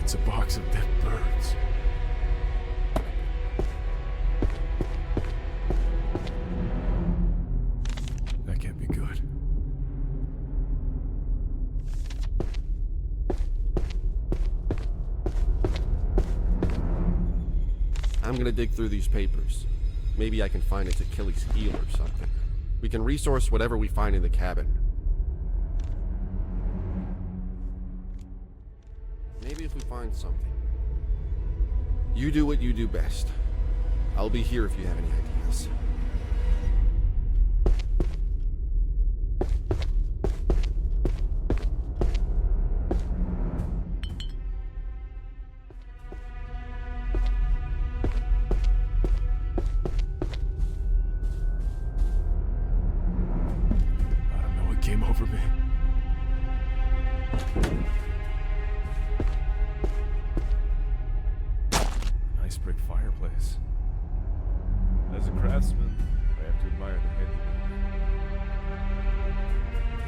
It's a box of dead birds. That can't be good. I'm gonna dig through these papers. Maybe I can find its Achilles heel or something. We can resource whatever we find in the cabin. Maybe if we find something. You do what you do best. I'll be here if you have any ideas. Came over me. Nice brick fireplace. As a craftsman, I have to admire the handiwork.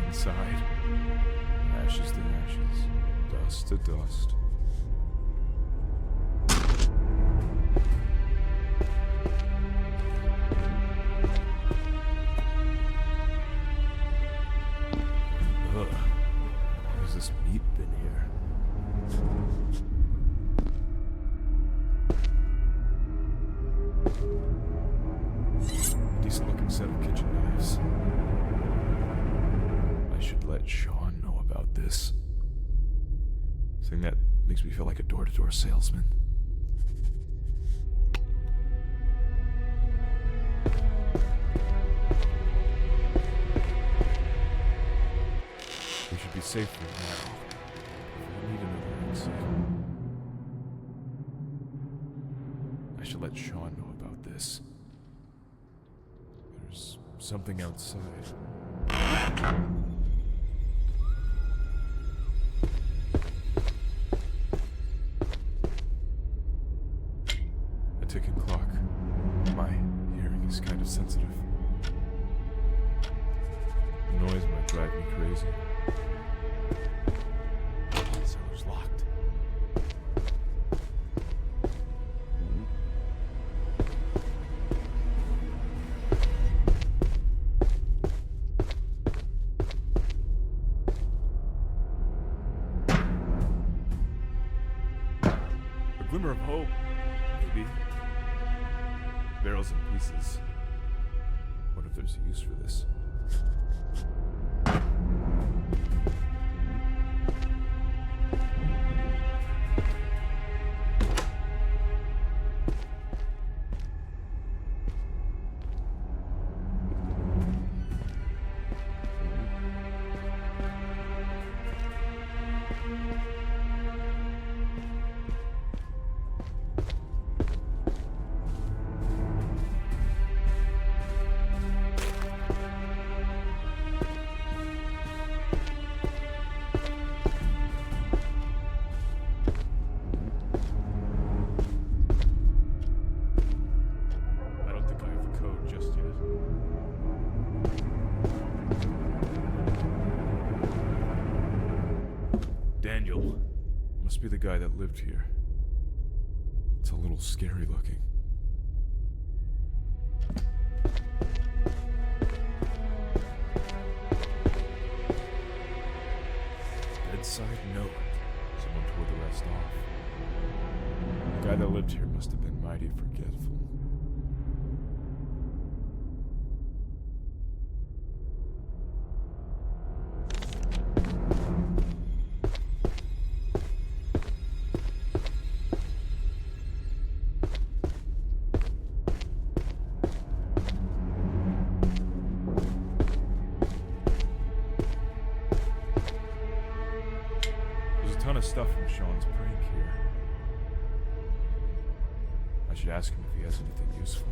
Inside, ashes to ashes, dust to dust. Where's this meat been here? Decent looking set of kitchen knives. I should let Sean know about this. Thing that makes me feel like a door-to-door salesman. We should be safe for now. We need another exit. I should let Sean know about this. There's something outside. A ticking clock. My hearing is kind of sensitive. The noise might drive me crazy. Cellar's locked. A glimmer of hope, maybe. Barrels and pieces. What if there's a use for this? Daniel. Must be the guy that lived here. It's a little scary looking. Bedside note. Someone tore the rest off. The guy that lived here must have been mighty forgetful. Ton of stuff from Sean's prank here. I should ask him if he has anything useful.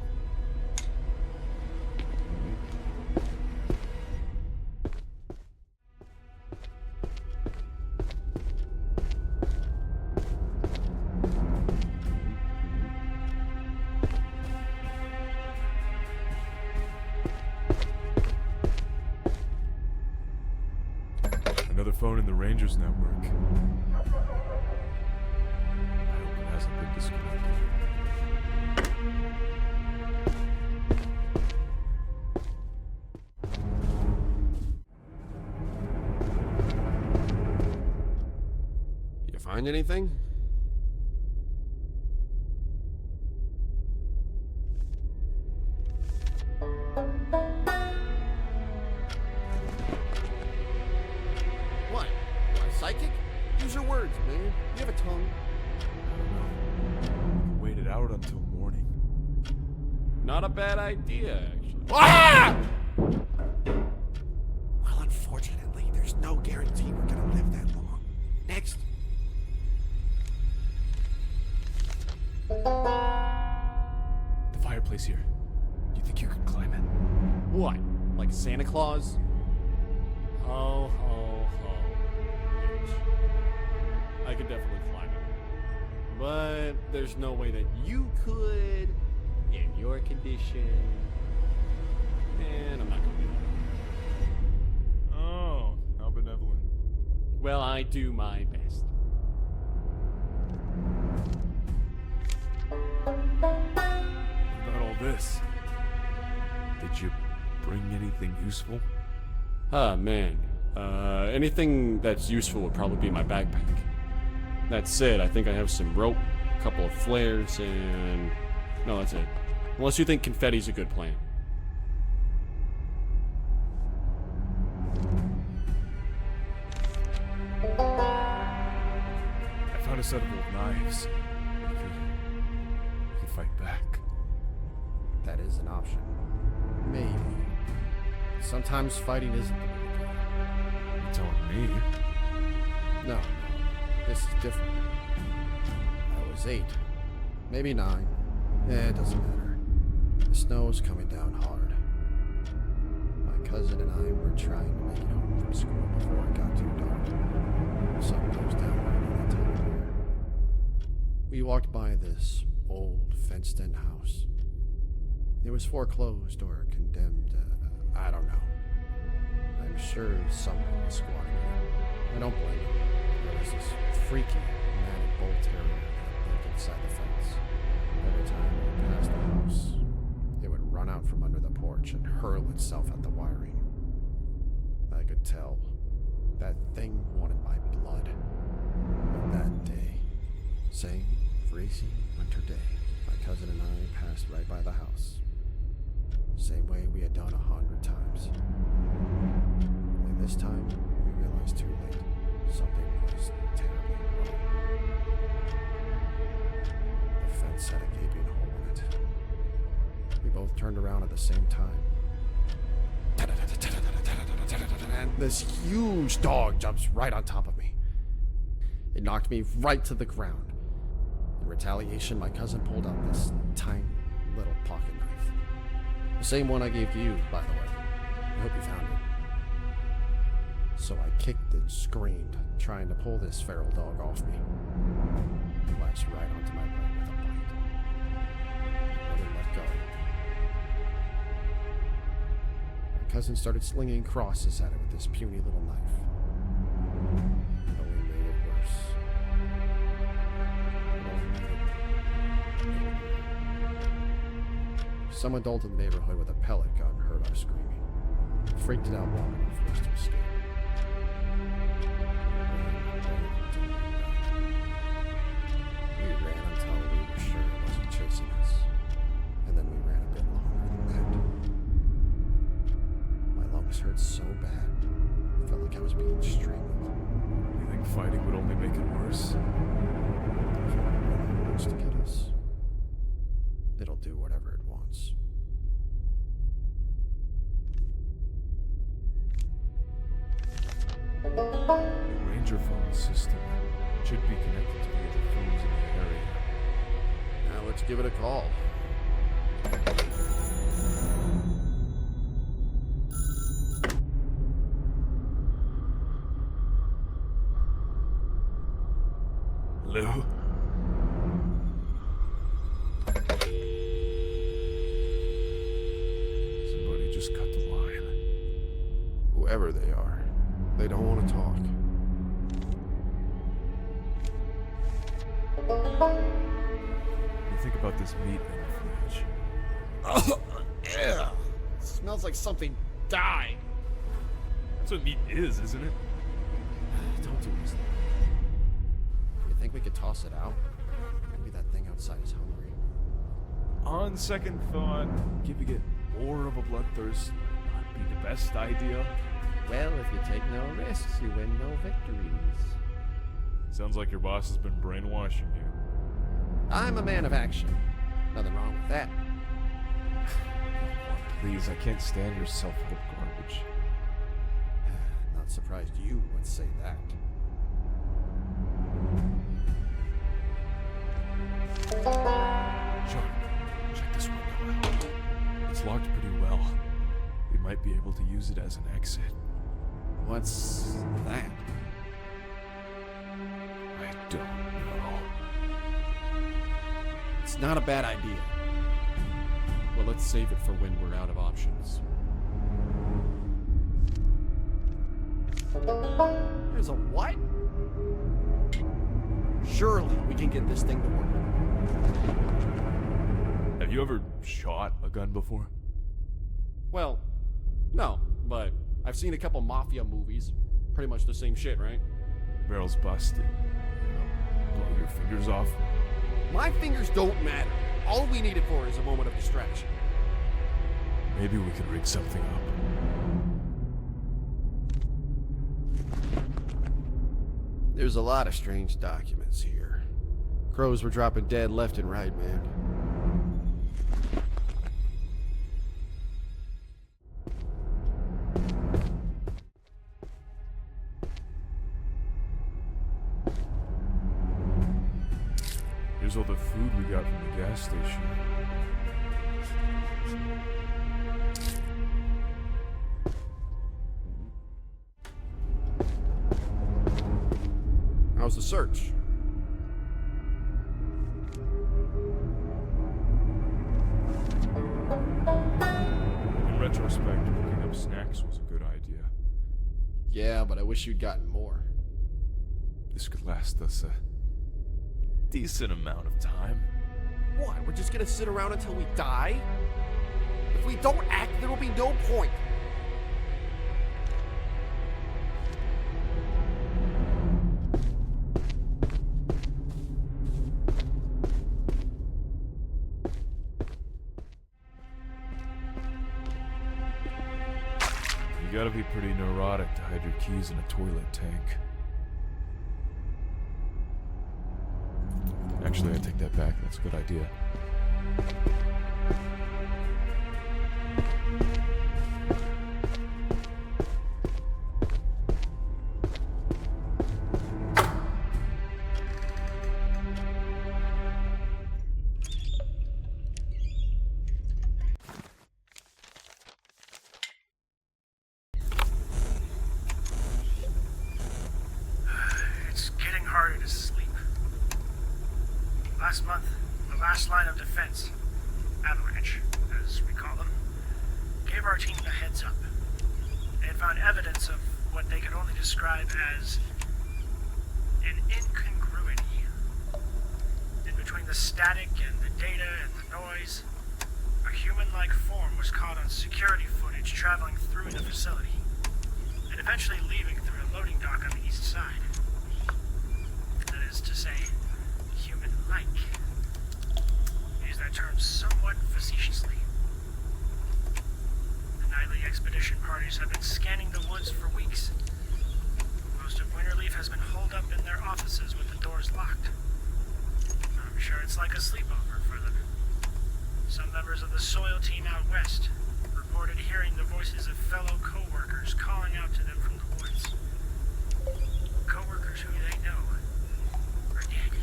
Another phone in the Rangers network. hasn't been disconnected. You find anything? What? Psychic? Use your words, man. You have a tongue. I don't know. Wait it out until morning. Not a bad idea, actually. Ah! Well, unfortunately, there's no guarantee we're gonna live that long. Next. The fireplace here. You think you could climb it? What? Like Santa Claus? Ho, ho, ho. Bitch. I could definitely climb it. But there's no way that you could, in your condition. And I'm not gonna do that. Oh, how benevolent. Well, I do my best. What about all this? Did you bring anything useful? Ah, man. Anything that's useful would probably be my backpack. That said, I think I have some rope, a couple of flares, and... No, that's it. Unless you think confetti's a good plan. I found a set of old knives. We could fight back. That is an option. Maybe. Sometimes fighting isn't the way to go. You're telling me? No, this is different. I was 8. Maybe 9. It doesn't matter. The snow is coming down hard. My cousin and I were trying to make it home from school before it got too dark. The sun goes down right at that time of year. We walked by this old fenced-in house. It was foreclosed or condemned. I don't know. I'm sure someone was squatting in it. I don't blame him. There was this freaky, matted bull terrier that lived inside the fence. Every time we passed the house, it would run out from under the porch and hurl itself at the wiring. I could tell that thing wanted my blood. But that day, same freezing winter day, my cousin and I passed right by the house. Same way we had done 100 times. Only this time, we realized too late. Something was terribly wrong. The fence had a gaping hole in it. We both turned around at the same time. And this huge dog jumps right on top of me. It knocked me right to the ground. In retaliation, my cousin pulled out this tiny little pocket knife. The same one I gave to you, by the way. I hope you found it. So I kicked and screamed, trying to pull this feral dog off me. It latched right onto my leg with a bite. I wouldn't let go. My cousin started slinging crosses at it with this puny little knife. It only made it worse. Some adult in the neighborhood with a pellet gun heard our screaming. Freaked it out long enough for us to escape. We ran until we were sure it wasn't chasing us. And then we ran a bit longer than that. My lungs hurt so bad, I felt like I was being strangled. You think fighting would only make it worse? If it really wants to get us, it'll do whatever it wants. The ranger phone system should be connected to the other phones in the area. Now let's give it a call. Hello? Somebody just cut the line. Whoever they are, they don't want to talk. do you think about this meat in the fridge? Oh, yeah. Smells like something died. That's what meat is, isn't it? Don't do this. You think we could toss it out? Maybe that thing outside is hungry. On second thought, giving it more of a bloodthirst might not be the best idea. Well, if you take no risks, you win no victories. Sounds like your boss has been brainwashing you. I'm a man of action. Nothing wrong with that. Please, I can't stand your self-help garbage. Not surprised you would say that. John, check this window out. It's locked pretty well. We might be able to use it as an exit. What's that? I don't know. It's not a bad idea. Well, let's save it for when we're out of options. There's a what? Surely we can get this thing to work. Have you ever shot a gun before? Well, no, but I've seen a couple mafia movies. Pretty much the same shit, right? Barrel's busted. Blow your fingers off. My fingers don't matter. All we need it for is a moment of distraction. Maybe we could rig something up. There's a lot of strange documents here. Crows were dropping dead left and right, man. Here's all the food we got from the gas station. How's the search? In retrospect, picking up snacks was a good idea. Yeah, but I wish you'd gotten more. This could last us a decent amount of time. What? We're just gonna sit around until we die? If we don't act, there will be no point. You gotta be pretty neurotic to hide your keys in a toilet tank. Actually, I take that back. That's a good idea. It's getting harder to sleep. Last month, the last line of defense, Avalanche, as we call them, gave our team the heads up. They had found evidence of what they could only describe as an incongruity. In between the static and the data and the noise, a human-like form was caught on security footage traveling through the facility, and eventually leaving through a loading dock on the east side. That is to say, human-like. Use that term somewhat facetiously. The nightly expedition parties have been scanning the woods for weeks. Most of Winterleaf has been holed up in their offices with the doors locked. I'm sure it's like a sleepover for them. Some members of the soil team out west reported hearing the voices of fellow co-workers calling out to them from the woods. Co-workers who they know are dead.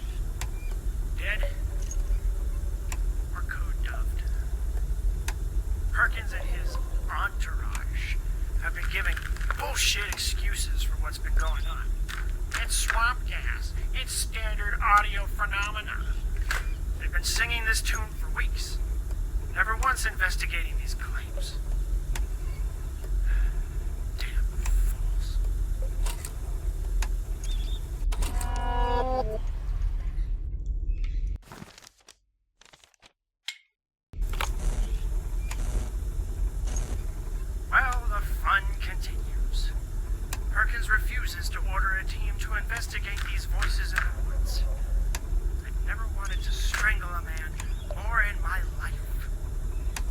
Dead or code-dubbed. Perkins and his entourage have been giving bullshit excuses for what's been going on. It's swamp gas. It's standard audio phenomena. They've been singing this tune for weeks, never once investigating these claims. Damn fools. investigate these voices in the woods. I've never wanted to strangle a man more in my life.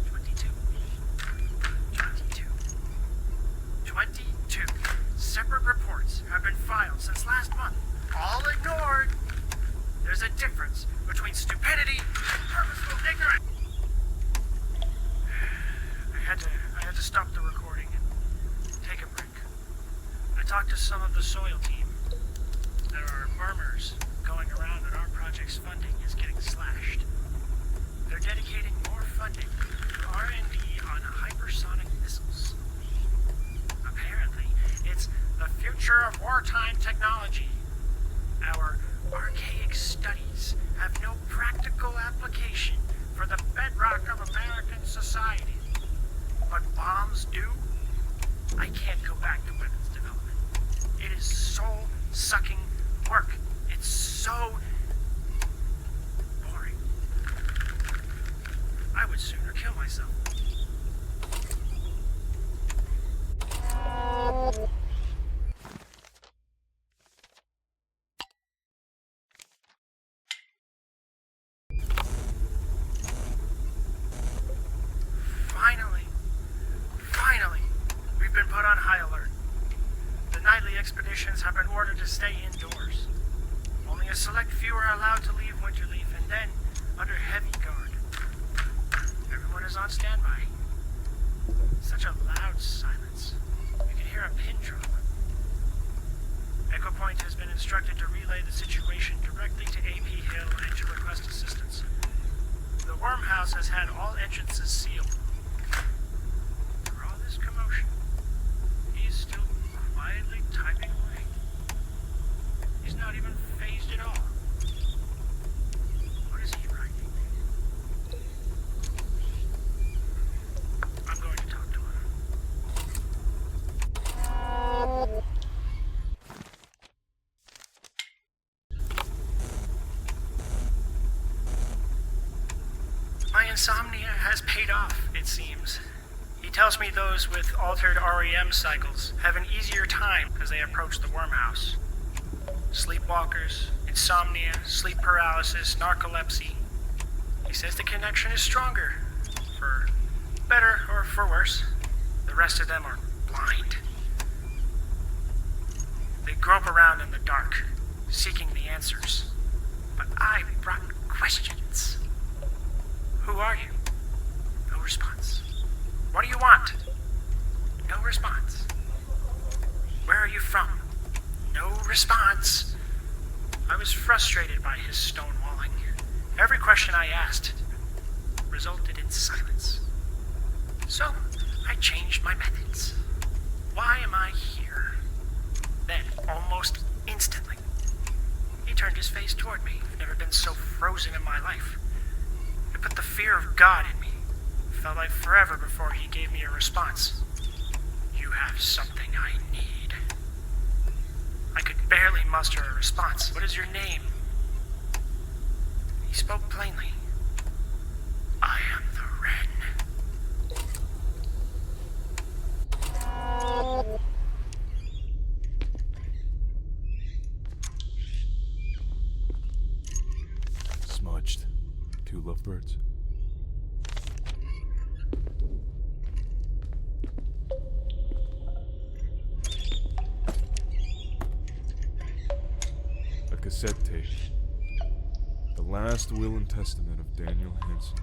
22. 22 separate reports have been filed since last month, all ignored. There's a difference between stupidity and purposeful ignorance. I had to stop the recording and take a break. I talked to some of the soil team. There are murmurs going around that our project's funding is getting slashed. They're dedicating more funding to R&D on hypersonic missiles. Apparently, it's the future of wartime technology. Our archaic studies have no practical application for the bedrock of American society. But bombs do. I can't go back to weapons development. It is soul-sucking work. It's so boring. I would sooner kill myself. Finally, we've been put on high alert. The nightly expeditions have been ordered to stay indoors. Only a select few are allowed to leave Winterleaf, and then under heavy guard. Everyone is on standby. Such a loud silence. You can hear a pin drop. Echo Point has been instructed to relay the situation directly to AP Hill and to request assistance. The Wormhouse has had all entrances sealed. For all this commotion, he's still quietly typing away. He's not even phased at all. What is he writing? I'm going to talk to him. My insomnia has paid off, it seems. He tells me those with altered REM cycles have an easier time as they approach the Wormhouse. Sleepwalkers, insomnia, sleep paralysis, narcolepsy. He says the connection is stronger, for better or for worse. The rest of them are blind. They grope around in the dark, seeking the answers. But I brought questions. Who are you? No response. What do you want? No response. Where are you from? No response. I was frustrated by his stonewalling. Every question I asked resulted in silence. So, I changed my methods. Why am I here? Then, almost instantly, he turned his face toward me. I've never been so frozen in my life. It put the fear of God in me. It felt like forever before he gave me a response. You have something I need. I could barely muster a response. What is your name? He spoke plainly. I am the Wren. Smudged. 2 lovebirds. A cassette tape. The last will and testament of Daniel Hansen.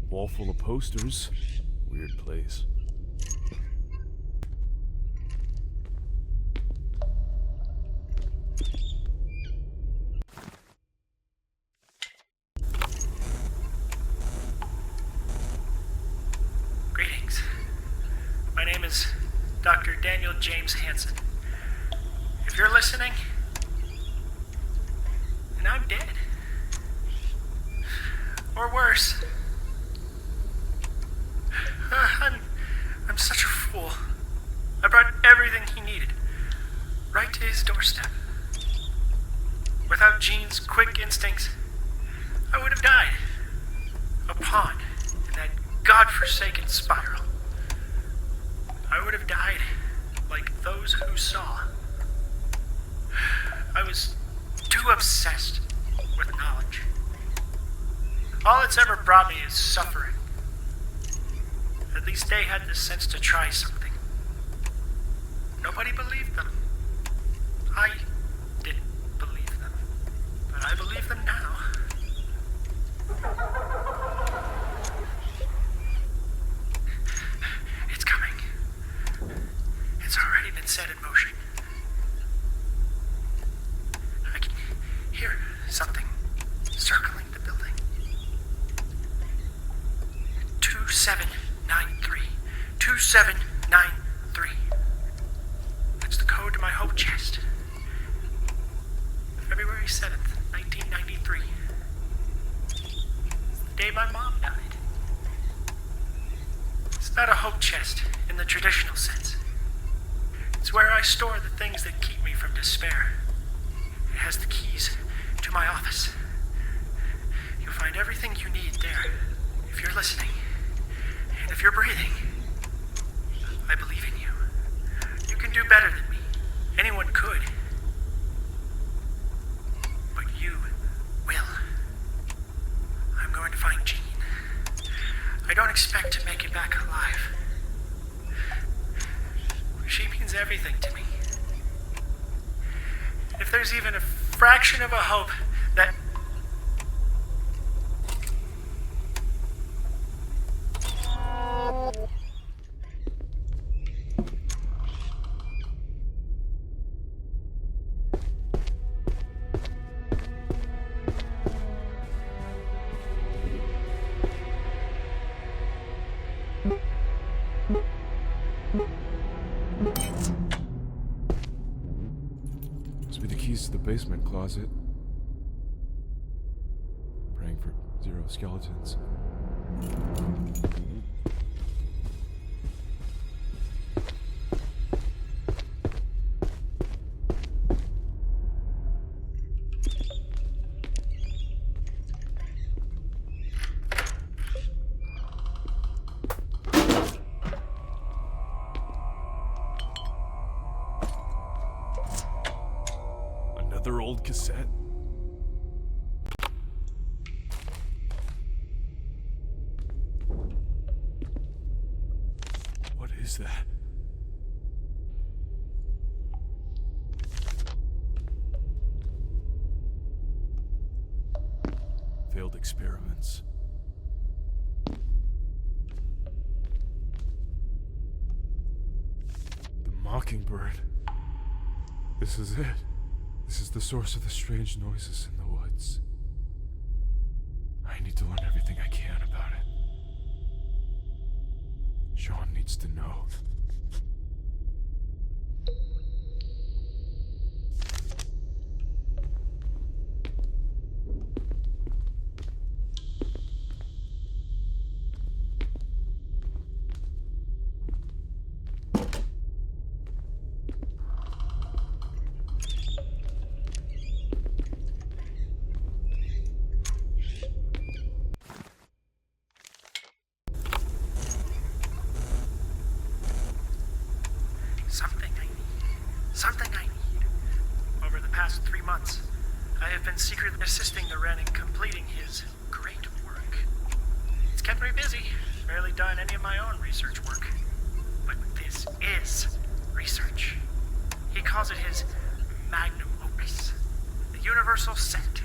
Wall full of posters. Weird place. Greetings. My name is Dr. Daniel James Hansen. If you're listening, and I'm dead. worse. I'm such a fool. I brought everything he needed, right to his doorstep. Without Gene's quick instincts, I would have died. A pawn in that godforsaken spiral. I would have died like those who saw. I was too obsessed with knowledge. All it's ever brought me is suffering. At least they had the sense to try something. Nobody believed them. I didn't believe them. But I believe them now. It's coming. It's already been set in motion. I can hear something circling the building. 2793. 2793. That's the code to my hope chest. February 7th, 1993. It's the day my mom died. It's not a hope chest in the traditional sense. It's where I store the things that keep me from despair. It has the keys to my office. You'll find everything you need there, if you're listening. And if you're breathing, I believe in you. You can do better than me. Anyone could. But you will. I'm going to find Jean. I don't expect to make it back alive. She means everything to me. If there's even a fraction of a hope that... Must be the keys to the basement closet. Praying for 0 skeletons. Another old cassette? What is that? Failed experiments. The mockingbird. This is it. This is the source of the strange noises in the woods. I need to learn everything I can about it. Sean needs to know. Something I need. Over the past 3 months, I have been secretly assisting the Wren in completing his great work. It's kept me busy, barely done any of my own research work. But this is research. He calls it his magnum opus. The universal set.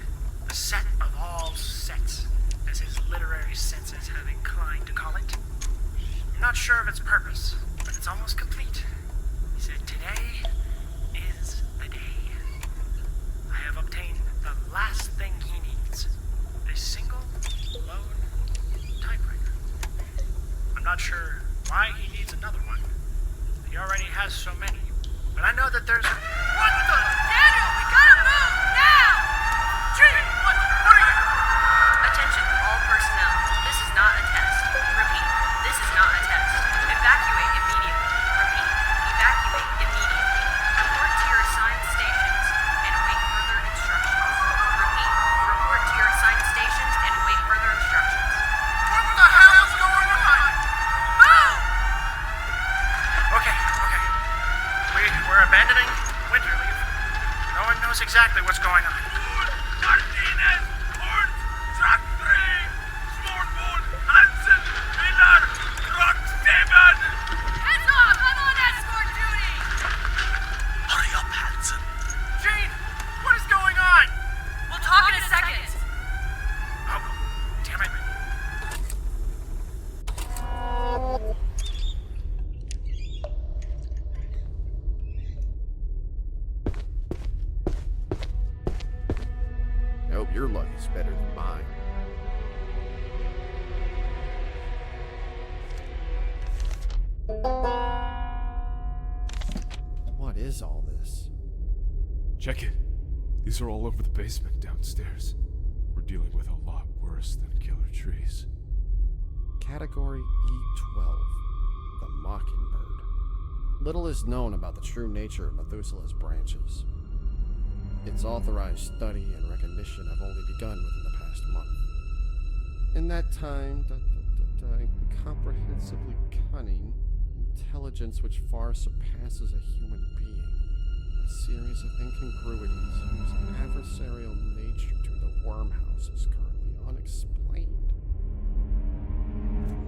The set of all sets, as his literary senses have inclined to call it. I'm not sure of its purpose, but it's almost complete. He said today is the day. I have obtained the last thing he needs. A single, lone typewriter. I'm not sure why he needs another one. He already has so many. But I know that there's... What the... Daniel, we gotta move, now! Gee, what are you... Attention, all personnel. exactly what's going on. Martinez, Horn, Truck 3, Smallwood, Hansen, Miller, Truck 7. Heads off! I'm on escort duty! Hurry up, Hansen. Gene, what is going on? We'll talk in a second. Oh, damn it. I hope your luck is better than mine. What is all this? Check it. These are all over the basement downstairs. We're dealing with a lot worse than killer trees. Category E12, the Mockingbird. Little is known about the true nature of Methuselah's branches. Its authorized study and recognition have only begun within the past month. In that time, incomprehensibly cunning, intelligence which far surpasses a human being, a series of incongruities whose adversarial nature to the wormhouse is currently unexplained.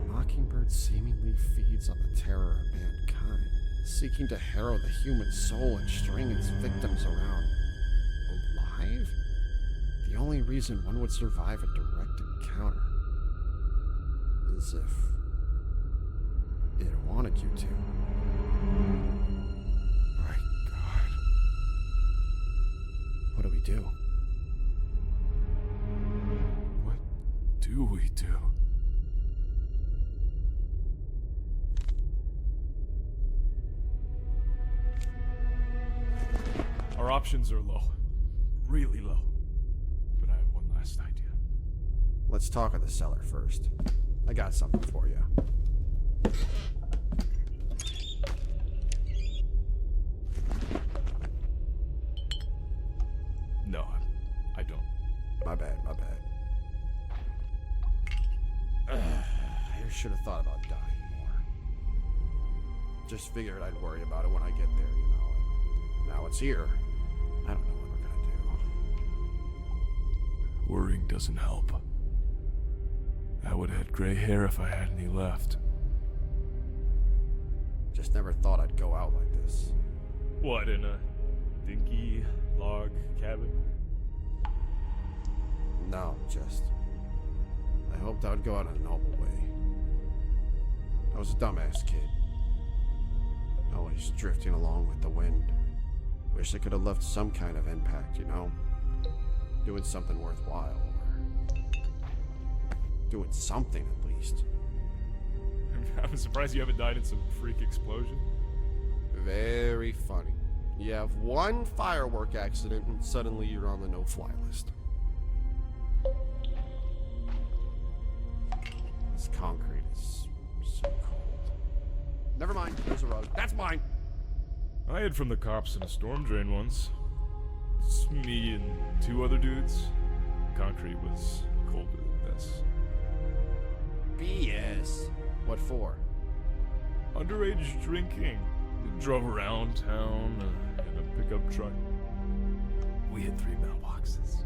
The Mockingbird seemingly feeds on the terror of mankind, seeking to harrow the human soul and string its victims around. Alive? The only reason one would survive a direct encounter is if it wanted you to. My God. What do we do? What do we do? Our options are low. Really low. But I have one last idea. Let's talk of the cellar first. I got something for you. No, I don't. My bad. I should have thought about dying more. Just figured I'd worry about it when I get there, you know. And now it's here. I don't know what we're gonna do. Worrying doesn't help. I would have had gray hair if I had any left. Just never thought I'd go out like this. What, in a dinky log cabin? No, just... I hoped I'd go out in a noble way. I was a dumbass kid. Always drifting along with the wind. Wish I could have left some kind of impact, you know? Doing something worthwhile, or... doing something at least. I'm surprised you haven't died in some freak explosion. Very funny. You have one firework accident and suddenly you're on the no-fly list. This concrete is so cold. Never mind, there's a rug. That's mine! I hid from the cops in a storm drain once. It's me and two other dudes. Concrete was colder than this. BS. What for? Underage drinking. We drove around town in a pickup truck. We hit 3 mailboxes.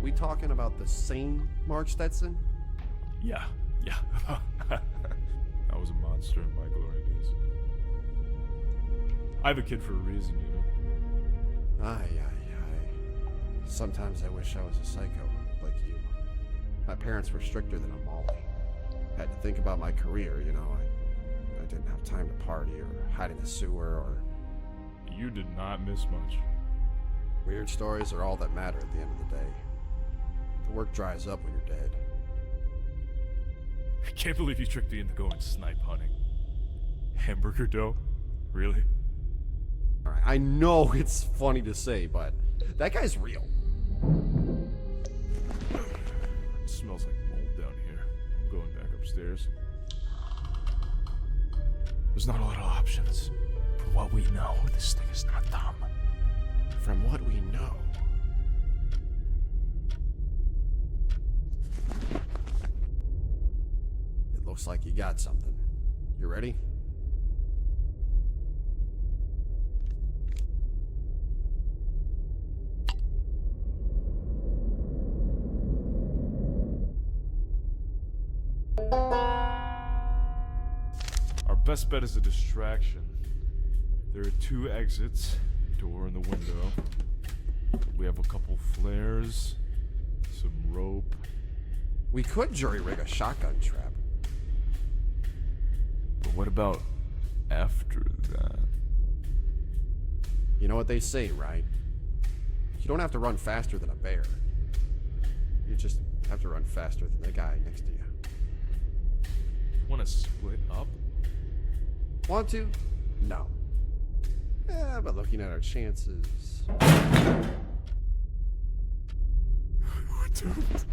We talking about the same Mark Stetson? Yeah. I was a monster in my glory days. I have a kid for a reason, you know. Aye. Sometimes I wish I was a psycho, like you. My parents were stricter than a Molly. Had to think about my career, you know. I didn't have time to party or hide in the sewer or... You did not miss much. Weird stories are all that matter at the end of the day. The work dries up when you're dead. I can't believe you tricked me into going snipe hunting. Hamburger dough? Really? Alright, I know it's funny to say, but that guy's real. It smells like mold down here. I'm going back upstairs. There's not a lot of options. From what we know, this thing is not dumb. From what we know. It looks like you got something. You ready? best bet is a distraction. There are 2 exits, door and the window. We have a couple flares, some rope. We could jury rig a shotgun trap. But what about after that? You know what they say, right? You don't have to run faster than a bear. You just have to run faster than the guy next to you. Want to split up? Want to? No. Yeah, but looking at our chances... We're doomed.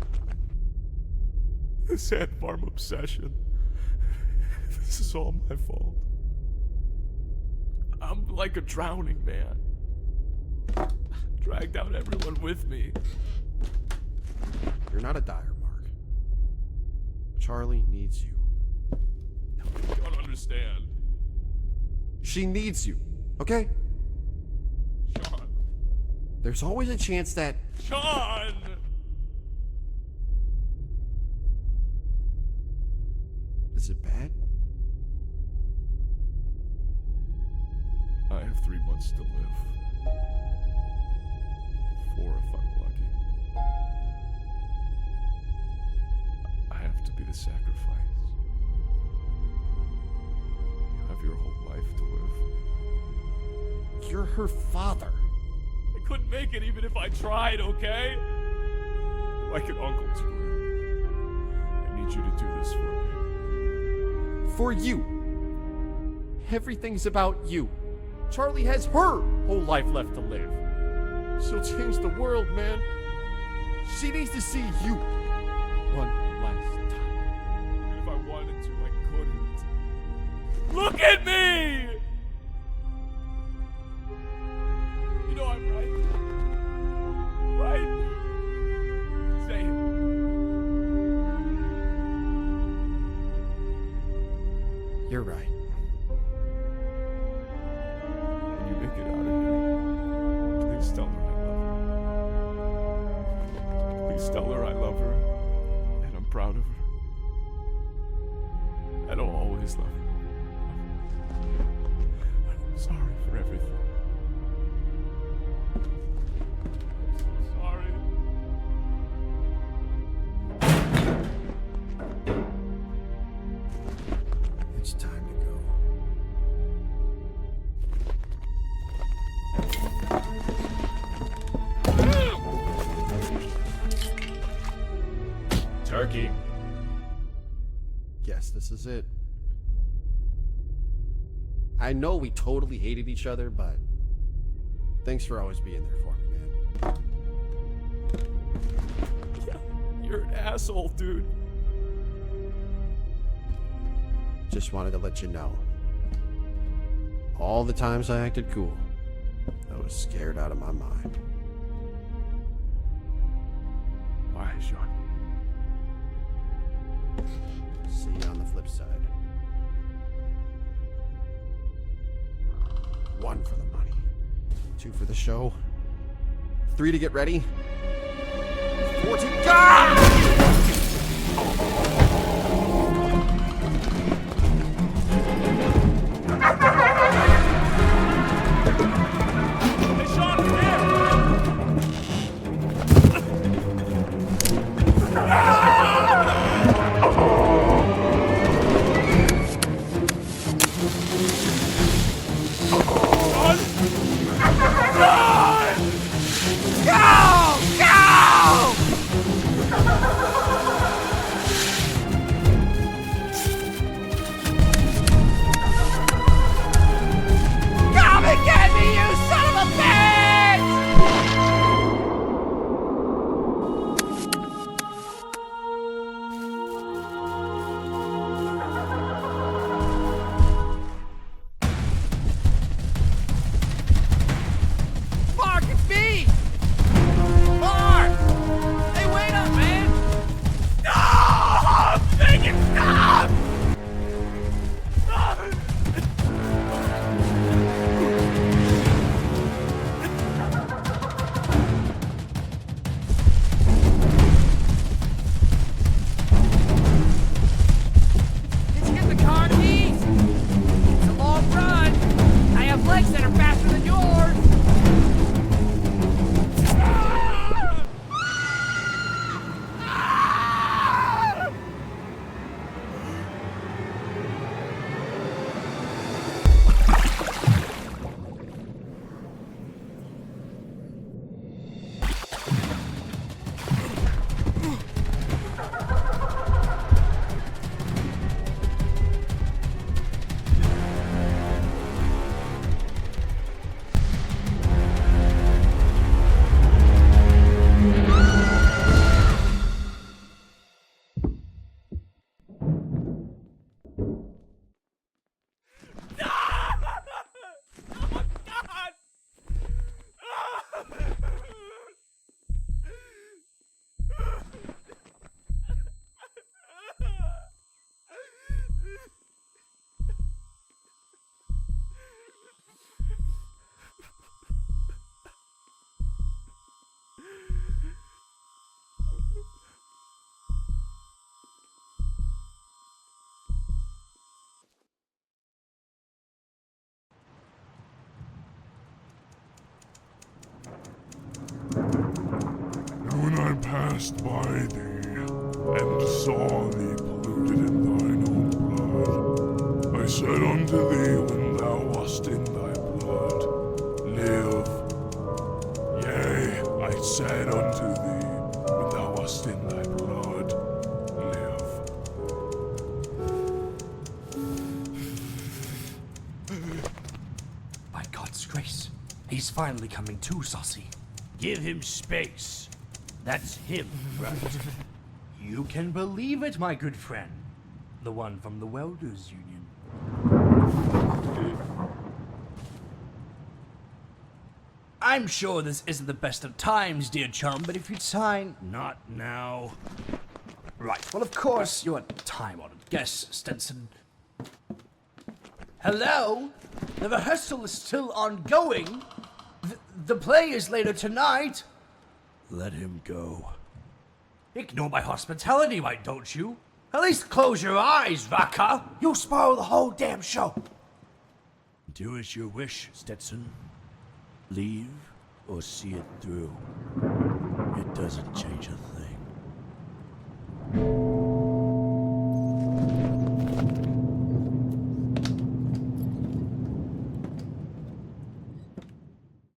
This ant farm obsession. This is all my fault. I'm like a drowning man. Drag down everyone with me. You're not a dire, Mark. Charlie needs you. You don't understand. She needs you, okay? Sean. There's always a chance that... Sean! Is it bad? I have 3 months to live. 4 if I'm lucky. I have to be the sacrifice. You have your whole life to live. You're her father. I couldn't make it even if I tried, okay? You're like an uncle to her. I need you to do this for me. For you. Everything's about you. Charlie has her whole life left to live. She'll change the world, man. She needs to see you one last time. And if I wanted to, I couldn't. Look at me! You know I'm right. Right? Say it. You're right. When you make it out of here, please tell her I love her. Please tell her I love her, and I'm proud of her. And I'll always love her. I'm sorry for everything. I'm so sorry. It's time to go. Turkey. Yes, this is it. I know we totally hated each other, but thanks for always being there for me, man. You're an asshole, dude. Just wanted to let you know. All the times I acted cool, I was scared out of my mind. Why, Sean? See you on the flip side. 1 for the money, 2 for the show, 3 to get ready, 4 to go! Hey, Sean, come here! Go! Go! passed by thee, and saw thee polluted in thine own blood, I said unto thee when thou wast in thy blood, live. Yea, I said unto thee when thou wast in thy blood, live. By God's grace, he's finally coming to, Saucy. Give him space. That's him, right? You can believe it, my good friend. The one from the Welders Union. I'm sure this isn't the best of times, dear chum, but if you'd sign... Not now. Right, well, of course, you're a time-honored guest, Stenson. Hello? The rehearsal is still ongoing. The play is later tonight. Let him go. Ignore my hospitality, why don't you? At least close your eyes, Raka. You'll spoil the whole damn show. Do as you wish, Stetson. Leave or see it through. It doesn't change a